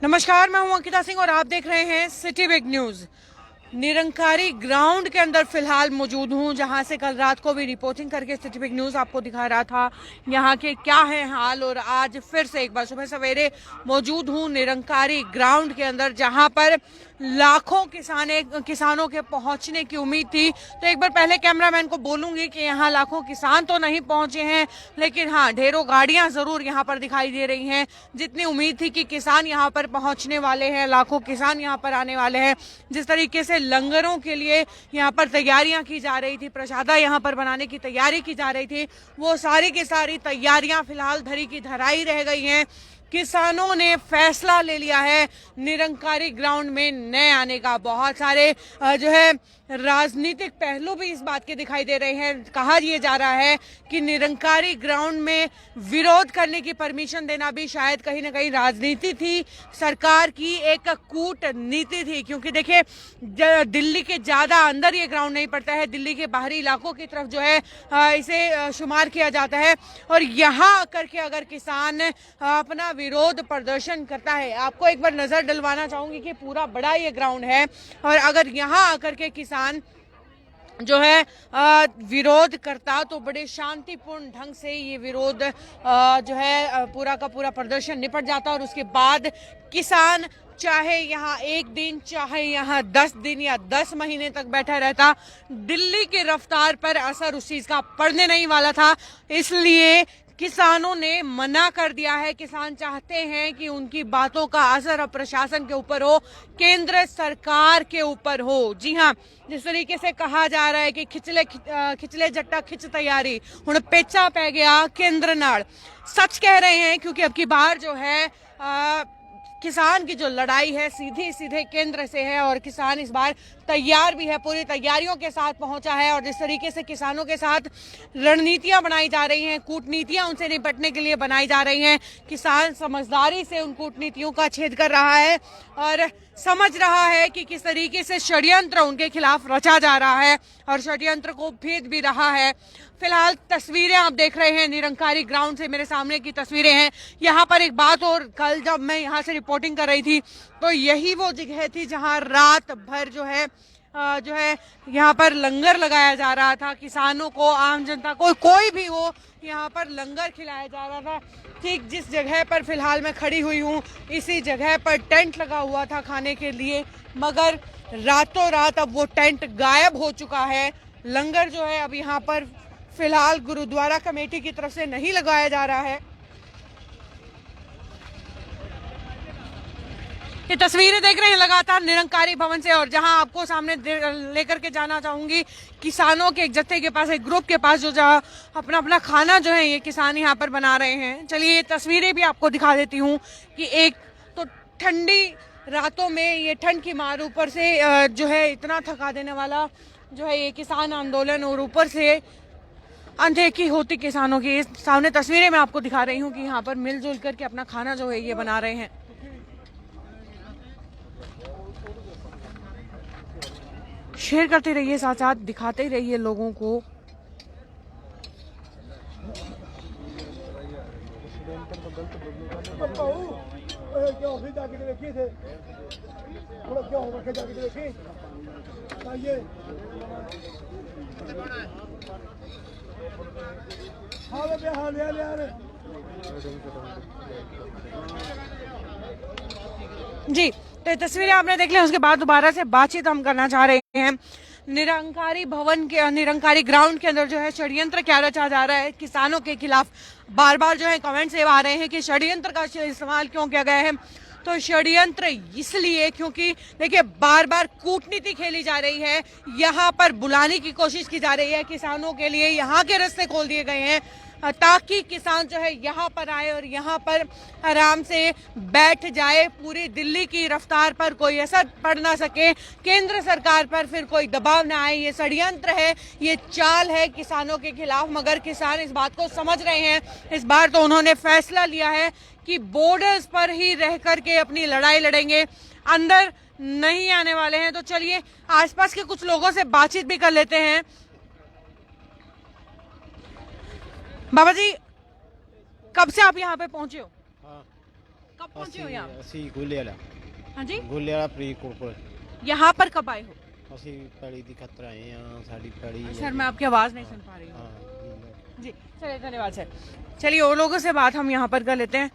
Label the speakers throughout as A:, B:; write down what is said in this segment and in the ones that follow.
A: नमस्कार, मैं हूं अंकिता सिंह और आप देख रहे हैं city big news. Nirankari ground के अंदर फिलहाल मौजूद हूं, जहां से कल रात को भी रिपोर्टिंग करके सिटी बिग न्यूज आपको दिखा रहा था यहां के क्या है हाल। और आज फिर से एक बार सुबह सवेरे मौजूद हूं निरंकारी ग्राउंड के अंदर, जहां पर लाखों किसानों के पहुंचने की उम्मीद थी। तो एक बार पहले कैमरामैन को बोलूंगी कि यहाँ लाखों किसान तो नहीं पहुंचे हैं, लेकिन हाँ ढेरों गाड़ियां जरूर यहाँ पर दिखाई दे रही हैं। जितनी उम्मीद थी कि किसान यहाँ पर पहुंचने वाले हैं, लाखों किसान यहाँ पर आने वाले हैं, जिस तरीके से लंगरों के लिए यहाँ पर तैयारियां की जा रही थी, प्रसादा यहाँ पर बनाने की तैयारी की जा रही थी, वो सारी की सारी तैयारियां फिलहाल धरी की धराई रह गई हैं। किसानों ने फैसला ले लिया है निरंकारी ग्राउंड में नए आने का। बहुत सारे जो है राजनीतिक पहलू भी इस बात के दिखाई दे रहे हैं। कहा यह जा रहा है कि निरंकारी ग्राउंड में विरोध करने की परमिशन देना भी शायद कहीं ना कहीं राजनीति थी, सरकार की एक कूटनीति थी। क्योंकि देखिए दिल्ली के ज्यादा अंदर ये ग्राउंड नहीं पड़ता है, दिल्ली के बाहरी इलाकों की तरफ जो है इसे शुमार किया जाता है। और यहाँ आकर के अगर किसान अपना विरोध प्रदर्शन करता है, आपको एक बार नजर डलवाना चाहूंगी कि पूरा बड़ा ये ग्राउंड है, और अगर यहाँ आकर के किसान जो है विरोध करता तो बड़े शांतिपूर्ण ढंग से ये विरोध जो है पूरा का पूरा प्रदर्शन निपट जाता। और उसके बाद किसान चाहे यहाँ एक दिन, चाहे यहाँ 10 दिन या 10 महीने तक बैठा रहता, दिल्ली की रफ्तार पर असर उस चीज का पड़ने नहीं वाला था। इसलिए किसानों ने मना कर दिया है। किसान चाहते हैं कि उनकी बातों का असर अब प्रशासन के ऊपर हो, केंद्र सरकार के ऊपर हो। जी हाँ, जिस तरीके से कहा जा रहा है कि खिचले जट्टा खिंच तैयारी हुण पेचा पै गया केंद्र नाल, सच कह रहे हैं। क्योंकि अब की बार जो है किसान की जो लड़ाई है सीधे केंद्र से है, और किसान इस बार तैयार भी है, पूरी तैयारियों के साथ पहुंचा है। और जिस तरीके से किसानों के साथ रणनीतियां बनाई जा रही हैं, कूटनीतियां उनसे निपटने के लिए बनाई जा रही हैं, किसान समझदारी से उन कूटनीतियों का छेद कर रहा है और समझ रहा है कि किस तरीके से षड्यंत्र उनके खिलाफ रचा जा रहा है, और षड्यंत्र को भेद भी रहा है। फिलहाल तस्वीरें आप देख रहे हैं निरंकारी ग्राउंड से, मेरे सामने की तस्वीरें हैं। यहाँ पर एक बात और, कल जब मैं यहाँ से रिपोर्टिंग कर रही थी तो यही वो जगह थी जहाँ रात भर जो है यहाँ पर लंगर लगाया जा रहा था। किसानों को, आम जनता को, कोई भी हो, यहाँ पर लंगर खिलाया जा रहा था। ठीक जिस जगह पर फिलहाल मैं खड़ी हुई हूँ, इसी जगह पर टेंट लगा हुआ था खाने के लिए, मगर रातों रात अब वो टेंट गायब हो चुका है। लंगर जो है अब यहाँ पर फिलहाल गुरुद्वारा कमेटी की तरफ से नहीं लगाया जा रहा है। ये तस्वीरें देख रहे हैं लगातार निरंकारी भवन से, और जहां आपको सामने लेकर के जाना चाहूंगी किसानों के एक जत्थे के पास, एक ग्रुप के पास, जो जहां अपना अपना खाना जो है ये किसान यहाँ पर बना रहे हैं। चलिए ये तस्वीरें भी आपको दिखा देती हूँ कि एक तो ठंडी रातों में ये ठंड की मार, ऊपर से जो है इतना थका देने वाला जो है ये किसान आंदोलन, और ऊपर से अनदेखी होती किसानों की। सामने तस्वीरें मैं आपको दिखा रही हूँ कि यहाँ पर मिलजुल करके अपना खाना जो है ये बना रहे हैं। शेयर करते रहिए, साथ साथ दिखाते रहिए लोगों को। जी, तो ये तस्वीरें आपने देख ली। उसके बाद दोबारा से बातचीत हम करना चाह रहे हैं। निरंकारी भवन के, निरंकारी ग्राउंड के अंदर जो है षड्यंत्र क्या रचा जा रहा है किसानों के खिलाफ। बार बार जो है कमेंट्स आ रहे हैं कि षड्यंत्र का इस्तेमाल क्यों किया गया है। तो षड्यंत्र इसलिए क्योंकि देखिए बार बार कूटनीति खेली जा रही है, यहाँ पर बुलाने की कोशिश की जा रही है किसानों के लिए, यहाँ के रास्ते खोल दिए गए हैं ताकि किसान जो है यहाँ पर आए और यहाँ पर आराम से बैठ जाए। पूरी दिल्ली की रफ्तार पर कोई असर पड़ ना सके, केंद्र सरकार पर फिर कोई दबाव ना आए। ये षड्यंत्र है, ये चाल है किसानों के खिलाफ, मगर किसान इस बात को समझ रहे हैं। इस बार तो उन्होंने फैसला लिया है कि बॉर्डर्स पर ही रह करके अपनी लड़ाई लड़ेंगे, अंदर नहीं आने वाले हैं। तो चलिए आसपास के कुछ लोगों से बातचीत भी कर लेते हैं। बाबा जी, कब से आप यहाँ पे पहुंचे हो? कब पहुंचे हो यहाँ?
B: ਅਸੀਂ ਗੋਲੇ ਵਾਲਾ
A: हाँ जी,
B: ਗੋਲੇ ਵਾਲਾ ਫਰੀਦਕੋਟ ਕੋਲ
A: यहाँ पर कब आए हो?
B: ਅਸੀਂ ਪੈੜੀ ਦੀ ਖਤਰ ਆਏ ਆ ਸਾਡੀ ਪੈੜੀ
A: सर मैं आपकी आवाज नहीं सुन पा रही हूँ।
B: ਹਾਂ
A: जी चलिए, धन्यवाद सर। चलिए और लोगों से बात हम यहाँ पर कर लेते हैं।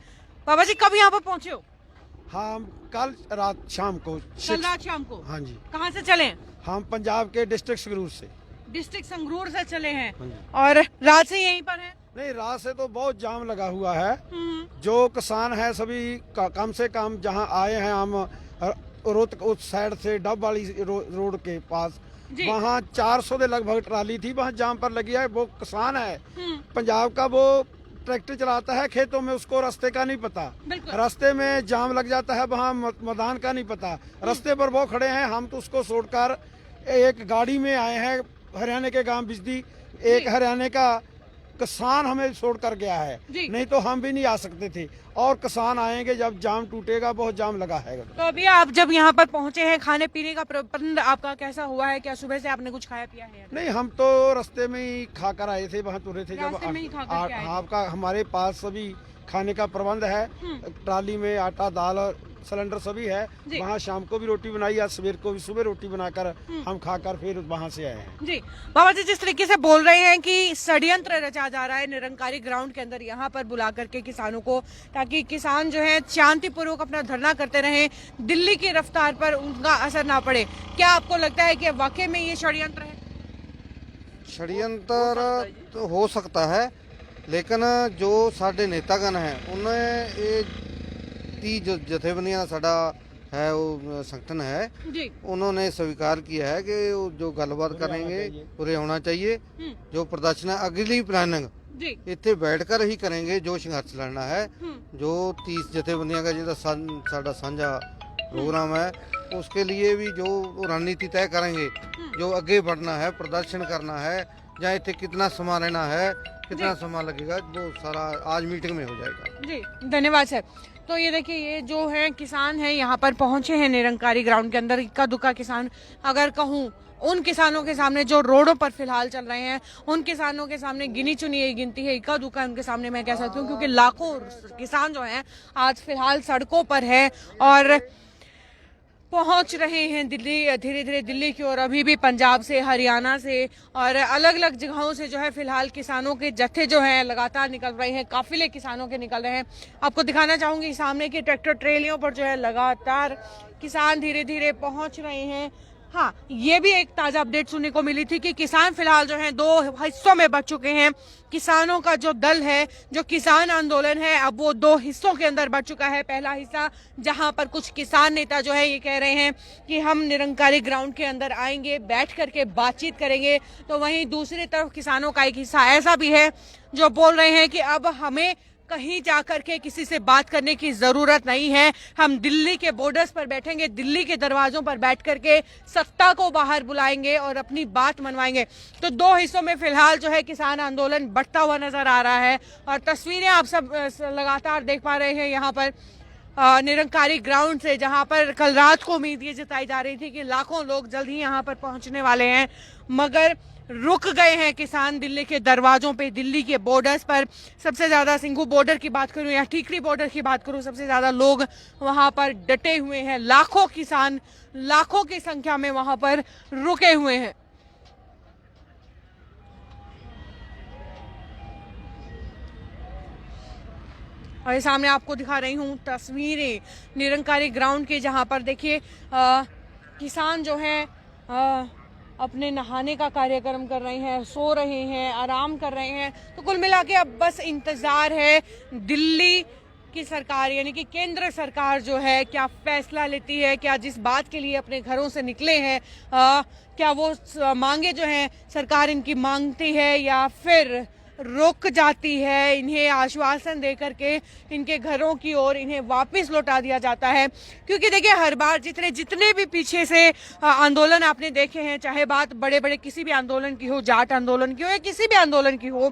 A: बाबा जी कब यहाँ पर पहुंचे हो?
C: हम कल रात शाम को
A: कल रात शाम को।
C: हाँ जी,
A: कहाँ से चले हैं?
C: हम पंजाब के डिस्ट्रिक्ट संगरूर से।
A: डिस्ट्रिक्ट संगरूर से चले हैं
C: हाँ जी।
A: और रात से यहीं पर है।
C: नहीं, रात से तो बहुत जाम लगा हुआ है।
A: हम्म,
C: जो किसान है सभी कम से कम जहाँ आए हैं हम रोहतक उस साइड से डब वाली रोड के पास,
A: जी।
C: वहाँ 400 के लगभग ट्राली थी, वहाँ जाम पर लगी है। वो किसान है
A: हम्म,
C: पंजाब का, वो ट्रैक्टर चलाता है खेतों में, उसको रास्ते का नहीं पता।
A: बिल्कुल।
C: रास्ते में जाम लग जाता है, वहाँ मैदान का नहीं पता। रास्ते पर वो खड़े हैं, हम तो उसको छोड़कर एक गाड़ी में आए हैं हरियाणा के गांव बिजली। एक हरियाणा का किसान हमें छोड़कर गया है,
A: जी।
C: नहीं तो हम भी नहीं आ सकते थे। और किसान आएंगे जब जाम टूटेगा, बहुत जाम लगा है।
A: तो अभी आप जब यहाँ पर पहुंचे हैं, खाने पीने का प्रबंध आपका कैसा हुआ है? क्या सुबह से आपने कुछ खाया पिया है?
C: नहीं, हम तो रास्ते में ही खाकर आए थे, वहाँ तुरे थे जब
A: रास्ते में ही खाकर के आए थे।
C: आपका हमारे पास सभी खाने का प्रबंध है। ट्राली में आटा दाल और सिलेंडर सभी है।
A: जी।
C: वहाँ शाम को भी रोटी बनाई, आज सवेर को भी सुबह रोटी बनाकर हम खाकर फिर वहाँ से आए हैं।
A: जी बाबा जी, जिस तरीके से बोल रहे हैं कि षड्यंत्र रचा जा रहा है निरंकारी ग्राउंड के अंदर यहाँ पर बुला करके किसानों को, ताकि किसान जो है शांतिपूर्वक अपना धरना करते रहे, दिल्ली की रफ्तार पर उनका असर ना पड़े, क्या आपको लगता है कि वाकई में ये षड्यंत्र है?
D: षड्यंत्र तो हो सकता है, लेकिन जो साडे नेतागण हैं उन्हें ये 30 जो जथेबंदियां साडा है वो संगठन है,
A: जी।
D: उन्होंने स्वीकार किया है कि वो जो गलबात करेंगे पूरे होना चाहिए। जो प्रदर्शन है अगली प्लानिंग
A: जी।
D: इतने बैठकर ही करेंगे, जो संघर्ष लड़ना है। जो 30 जथेबंदियां का जो साडा साझा प्रोग्राम है, उसके लिए भी जो रणनीति तय करेंगे, जो आगे बढ़ना है, प्रदर्शन करना है, या इतने कितना समय रहना है, कितना समय लगेगा, वो सारा आज मीटिंग में हो जाएगा।
A: जी धन्यवाद सर। तो ये देखिए, ये जो है किसान है यहाँ पर पहुंचे हैं निरंकारी ग्राउंड के अंदर। इक्का दुक्का किसान अगर कहूँ, उन किसानों के सामने जो रोडों पर फिलहाल चल रहे हैं, उन किसानों के सामने गिनी चुनी एक गिनती है, इक्का दुक्का उनके सामने मैं कह सकती हूँ, क्योंकि लाखों किसान जो हैं आज फिलहाल सड़कों पर है और पहुंच रहे हैं दिल्ली, धीरे धीरे दिल्ली की ओर। अभी भी पंजाब से, हरियाणा से और अलग अलग जगहों से जो है फिलहाल किसानों के जत्थे जो हैं लगातार निकल रहे हैं, काफिले किसानों के निकल रहे हैं। आपको दिखाना चाहूंगी सामने की ट्रैक्टर ट्रेलियों पर जो है लगातार किसान धीरे धीरे पहुंच रहे हैं। हाँ, ये भी एक ताजा अपडेट सुनने को मिली थी कि किसान फिलहाल जो है 2 हिस्सों में बंट चुके हैं। किसानों का जो दल है, जो किसान आंदोलन है, अब वो 2 हिस्सों के अंदर बंट चुका है। पहला हिस्सा जहां पर कुछ किसान नेता जो है ये कह रहे हैं कि हम निरंकारी ग्राउंड के अंदर आएंगे, बैठ करके बातचीत करेंगे, तो वहीं दूसरी तरफ किसानों का एक हिस्सा ऐसा भी है जो बोल रहे हैं कि अब हमें कहीं जाकर के किसी से बात करने की जरूरत नहीं है, हम दिल्ली के बॉर्डर्स पर बैठेंगे, दिल्ली के दरवाजों पर बैठ करके सत्ता को बाहर बुलाएंगे और अपनी बात मनवाएंगे। तो 2 हिस्सों में फिलहाल जो है किसान आंदोलन बढ़ता हुआ नजर आ रहा है और तस्वीरें आप सब लगातार देख पा रहे हैं यहाँ पर निरंकारी ग्राउंड से, जहां पर कल रात को उम्मीद ये जताई जा रही थी कि लाखों लोग जल्द ही यहां पर पहुंचने वाले हैं, मगर रुक गए हैं किसान दिल्ली के दरवाजों पे, दिल्ली के बॉर्डर्स पर। सबसे ज्यादा सिंघू बॉर्डर की बात करूं या टीकरी बॉर्डर की बात करूं, सबसे ज्यादा लोग वहां पर डटे हुए हैं। लाखों किसान, लाखों की संख्या में वहां पर रुके हुए हैं। और ये सामने आपको दिखा रही हूँ तस्वीरें निरंकारी ग्राउंड की, जहां पर देखिए किसान जो है अपने नहाने का कार्यक्रम कर रहे हैं, सो रहे हैं, आराम कर रहे हैं। तो कुल मिला के अब बस इंतजार है दिल्ली की सरकार, यानी कि केंद्र सरकार जो है क्या फैसला लेती है, क्या जिस बात के लिए अपने घरों से निकले हैं क्या वो मांगे जो हैं सरकार इनकी मांगती है या फिर रुक जाती है, इन्हें आश्वासन देकर के इनके घरों की ओर इन्हें वापस लौटा दिया जाता है। क्योंकि देखिए हर बार जितने भी पीछे से आंदोलन आपने देखे हैं, चाहे बात बड़े बड़े किसी भी आंदोलन की हो, जाट आंदोलन की हो या किसी भी आंदोलन की हो,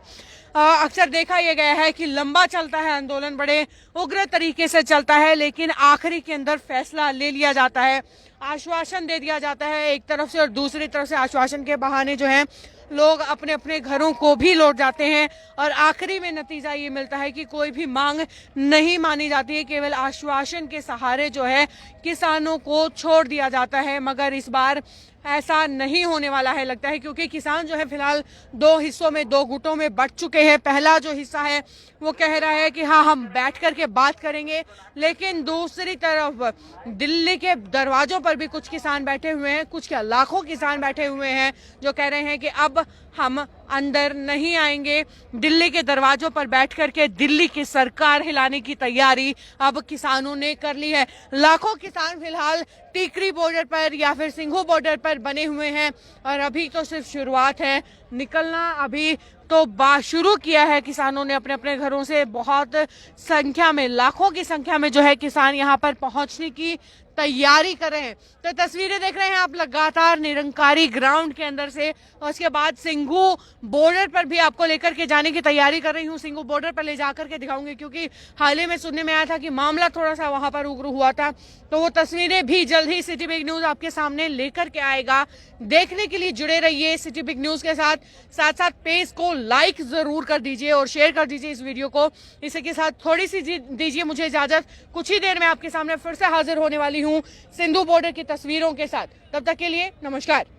A: अक्सर देखा यह गया है कि लंबा चलता है आंदोलन, बड़े उग्र तरीके से चलता है, लेकिन आखिरी के अंदर फैसला ले लिया जाता है, आश्वासन दे दिया जाता है एक तरफ से और दूसरी तरफ से आश्वासन के बहाने जो है लोग अपने अपने घरों को भी लौट जाते हैं और आखिरी में नतीजा ये मिलता है कि कोई भी मांग नहीं मानी जाती है, केवल आश्वासन के सहारे जो है किसानों को छोड़ दिया जाता है। मगर इस बार ऐसा नहीं होने वाला है लगता है, क्योंकि किसान जो है फिलहाल दो हिस्सों में, दो गुटों में बंट चुके हैं। पहला जो हिस्सा है वो कह रहा है कि हाँ हम बैठ करके बात करेंगे, लेकिन दूसरी तरफ दिल्ली के दरवाजों पर भी कुछ किसान बैठे हुए हैं, कुछ क्या लाखों किसान बैठे हुए हैं जो कह रहे हैं कि अब हम अंदर नहीं आएंगे। दिल्ली के दरवाजों पर बैठ करके दिल्ली की सरकार हिलाने की तैयारी अब किसानों ने कर ली है। लाखों किसान फिलहाल टीकरी बॉर्डर पर या फिर सिंघू बॉर्डर पर बने हुए हैं और अभी तो सिर्फ शुरुआत है, निकलना अभी तो शुरू किया है किसानों ने अपने अपने घरों से। बहुत संख्या में, लाखों की संख्या में जो है किसान यहाँ पर पहुंचने की तैयारी कर रहे हैं। तो तस्वीरें देख रहे हैं आप लगातार निरंकारी ग्राउंड के अंदर से, और उसके बाद सिंघू बॉर्डर पर भी आपको लेकर के जाने की तैयारी कर रही हूँ। सिंघू बॉर्डर पर ले जाकर के दिखाऊंगी, क्योंकि हाल ही में सुनने में आया था कि मामला थोड़ा सा वहां पर उग्र हुआ था। तो वो तस्वीरें भी जल्द ही सिटी बिग न्यूज आपके सामने लेकर के आएगा। देखने के लिए जुड़े रहिए सिटी बिग न्यूज के साथ साथ पेज को लाइक जरूर कर दीजिए और शेयर कर दीजिए इस वीडियो को। इसी के साथ थोड़ी सी दीजिए मुझे इजाजत, कुछ ही देर में आपके सामने फिर से हाजिर होने वाली हूँ सिंधु बॉर्डर की तस्वीरों के साथ। तब तक के लिए नमस्कार।